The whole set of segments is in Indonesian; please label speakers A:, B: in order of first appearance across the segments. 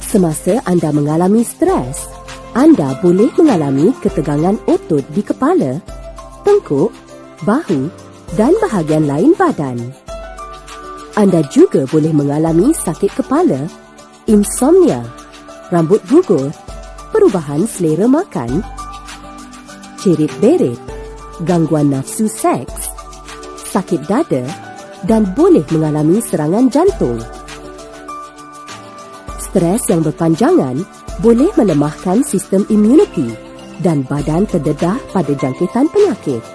A: Semasa anda mengalami stres, anda boleh mengalami ketegangan otot di kepala, tengkuk, bahu dan bahagian lain badan. Anda juga boleh mengalami sakit kepala, insomnia, rambut gugur, perubahan selera makan, cerit-berit, gangguan nafsu seks, sakit dada dan boleh mengalami serangan jantung. Stres yang berpanjangan boleh melemahkan sistem imuniti dan badan terdedah pada jangkitan penyakit.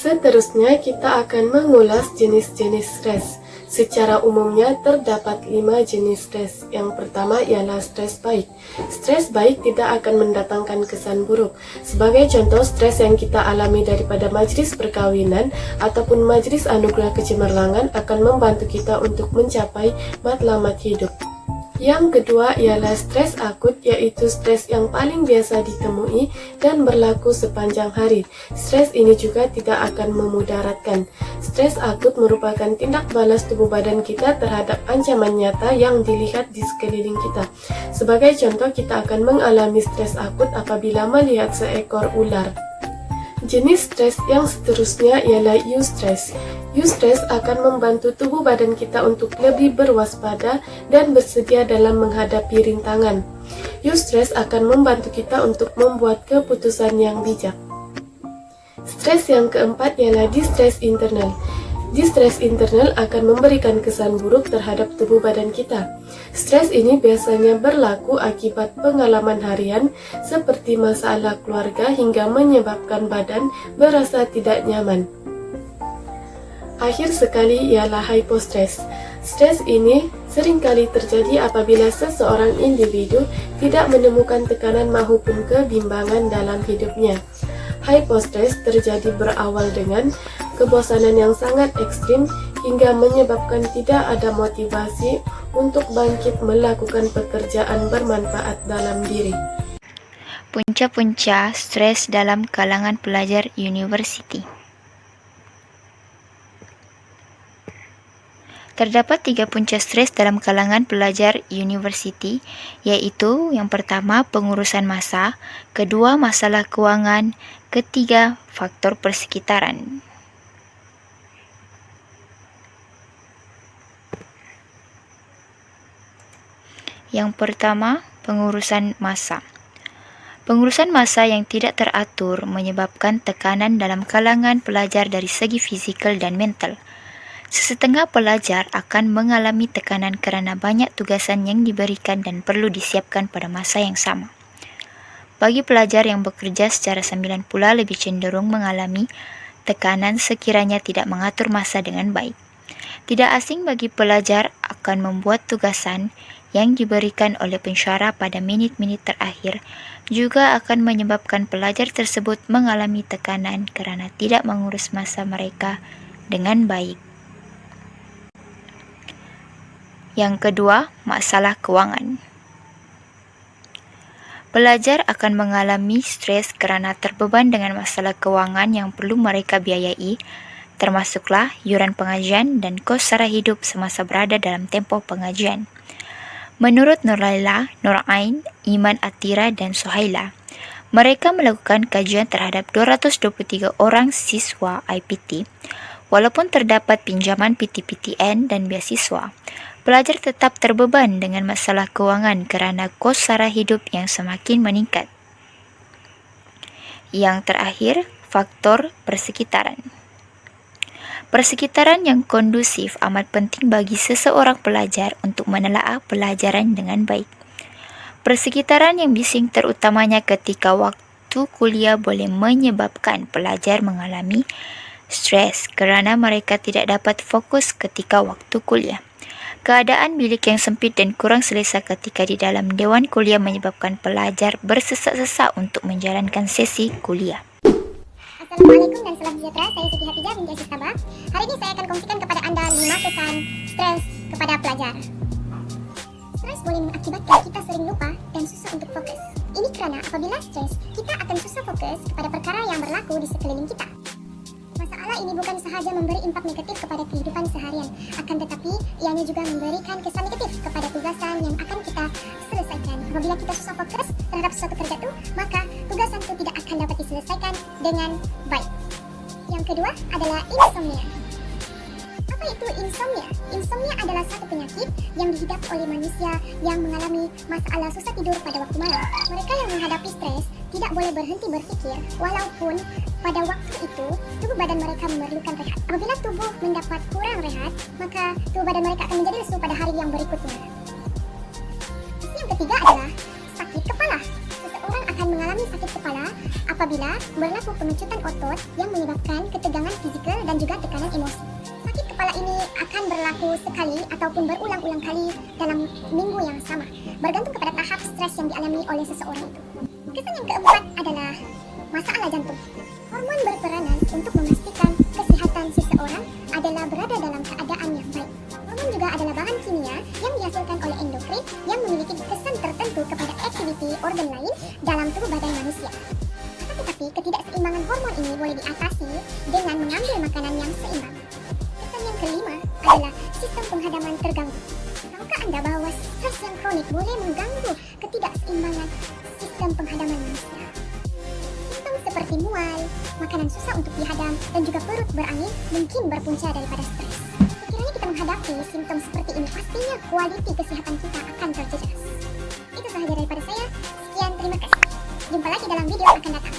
B: Seterusnya kita akan mengulas jenis-jenis stres. Secara umumnya terdapat 5 jenis stres. Yang pertama ialah stres baik. Stres baik tidak akan mendatangkan kesan buruk. Sebagai contoh, stres yang kita alami daripada majlis perkawinan ataupun majlis anugerah kecemerlangan akan membantu kita untuk mencapai matlamat hidup. Yang kedua ialah stres akut, yaitu stres yang paling biasa ditemui dan berlaku sepanjang hari. Stres ini juga tidak akan memudaratkan. Stres akut merupakan tindak balas tubuh badan kita terhadap ancaman nyata yang dilihat di sekeliling kita. Sebagai contoh, kita akan mengalami stres akut apabila melihat seekor ular. Jenis stres yang seterusnya ialah eustress. Eustress akan membantu tubuh badan kita untuk lebih berwaspada dan bersedia dalam menghadapi rintangan. Eustress akan membantu kita untuk membuat keputusan yang bijak. Stres yang keempat ialah distress internal. Distress internal akan memberikan kesan buruk terhadap tubuh badan kita. Stres ini biasanya berlaku akibat pengalaman harian seperti masalah keluarga hingga menyebabkan badan berasa tidak nyaman. Akhir sekali ialah hypostress. Stres ini seringkali terjadi apabila seseorang individu tidak menemukan tekanan maupun kebimbangan dalam hidupnya. Hypostress terjadi berawal dengan kebosanan yang sangat ekstrim hingga menyebabkan tidak ada motivasi untuk bangkit melakukan pekerjaan bermanfaat dalam diri.
C: Punca-punca stres dalam kalangan pelajar universiti. Terdapat 3 punca stres dalam kalangan pelajar universiti, iaitu yang pertama pengurusan masa, kedua masalah kewangan, ketiga faktor persekitaran. Yang pertama, pengurusan masa. Pengurusan masa yang tidak teratur menyebabkan tekanan dalam kalangan pelajar dari segi fizikal dan mental. Sesetengah pelajar akan mengalami tekanan kerana banyak tugasan yang diberikan dan perlu disiapkan pada masa yang sama. Bagi pelajar yang bekerja secara sambilan pula lebih cenderung mengalami tekanan sekiranya tidak mengatur masa dengan baik. Tidak asing bagi pelajar akan membuat tugasan yang diberikan oleh pensyarah pada minit-minit terakhir juga akan menyebabkan pelajar tersebut mengalami tekanan kerana tidak mengurus masa mereka dengan baik. Yang kedua, masalah kewangan. Pelajar akan mengalami stres kerana terbeban dengan masalah kewangan yang perlu mereka biayai, termasuklah yuran pengajian dan kos sara hidup semasa berada dalam tempoh pengajian. Menurut Nurlaila, Nurain, Iman Atira dan Suhaila, mereka melakukan kajian terhadap 223 orang siswa IPT. Walaupun terdapat pinjaman PTPTN dan beasiswa, pelajar tetap terbeban dengan masalah kewangan kerana kos sara hidup yang semakin meningkat. Yang terakhir, faktor persekitaran. Persekitaran yang kondusif amat penting bagi seseorang pelajar untuk menelaah pelajaran dengan baik. Persekitaran yang bising terutamanya ketika waktu kuliah boleh menyebabkan pelajar mengalami stres kerana mereka tidak dapat fokus ketika waktu kuliah. Keadaan bilik yang sempit dan kurang selesa ketika di dalam dewan kuliah menyebabkan pelajar bersesak-sesak untuk menjalankan sesi kuliah.
D: Assalamualaikum dan salam sejahtera, saya Siti Hatijah binti Aziz Tabah. Hari ini saya akan kongsikan kepada anda 5 kesan stres kepada pelajar. Stres boleh mengakibatkan kita sering lupa dan susah untuk fokus. Ini kerana apabila stres, kita akan susah fokus kepada perkara yang berlaku di sekeliling kita. Masalah ini bukan sahaja memberi impak negatif kepada kehidupan seharian, akan tetapi ianya juga memberikan kesan negatif kepada tugasan yang akan kita selesaikan. Apabila kita susah fokus terhadap suatu kerja itu, maka tugasan itu tidak akan dapat diselesaikan dengan baik. Yang kedua adalah insomnia. Apa itu insomnia? Insomnia adalah satu penyakit yang dihidapi oleh manusia yang mengalami masalah susah tidur pada waktu malam. Mereka yang menghadapi stres tidak boleh berhenti berfikir walaupun pada waktu itu tubuh badan mereka memerlukan rehat. Apabila tubuh mendapat kurang rehat, maka tubuh badan mereka akan menjadi lesu pada hari yang berikutnya. Yang ketiga adalah sakit kepala. Seseorang akan mengalami sakit kepala apabila berlaku pengecutan otot yang menyebabkan ketegangan fizikal dan juga tekanan emosi. Sakit kepala ini akan berlaku sekali ataupun berulang-ulang kali dalam minggu yang sama, bergantung kepada tahap stres yang dialami oleh seseorang itu. Kesan yang keempat adalah masalah jantung. Hormon berperanan untuk memastikan kesihatan seseorang adalah berada dalam keadaan yang baik. Hormon juga adalah bahan kimia yang dihasilkan oleh endokrin yang memiliki kesan tertentu kepada aktiviti organ lain dalam tubuh badan manusia. Tetapi ketidakseimbangan hormon ini boleh diatasi dengan mengambil makanan yang seimbang. Kesan yang kelima adalah sistem penghadaman terganggu. Tahukah anda bahawa stres yang kronik boleh mengganggu ketidakseimbangan sistem penghadaman manusia? Simptom seperti mual, makanan susah untuk dihadam, dan juga perut berangin mungkin berpunca daripada stres. Sekiranya kita menghadapi simptom seperti ini, pastinya kualiti kesihatan kita akan terjejas. Itu sahaja daripada saya. Sekian, terima kasih. Jumpa lagi dalam video akan datang.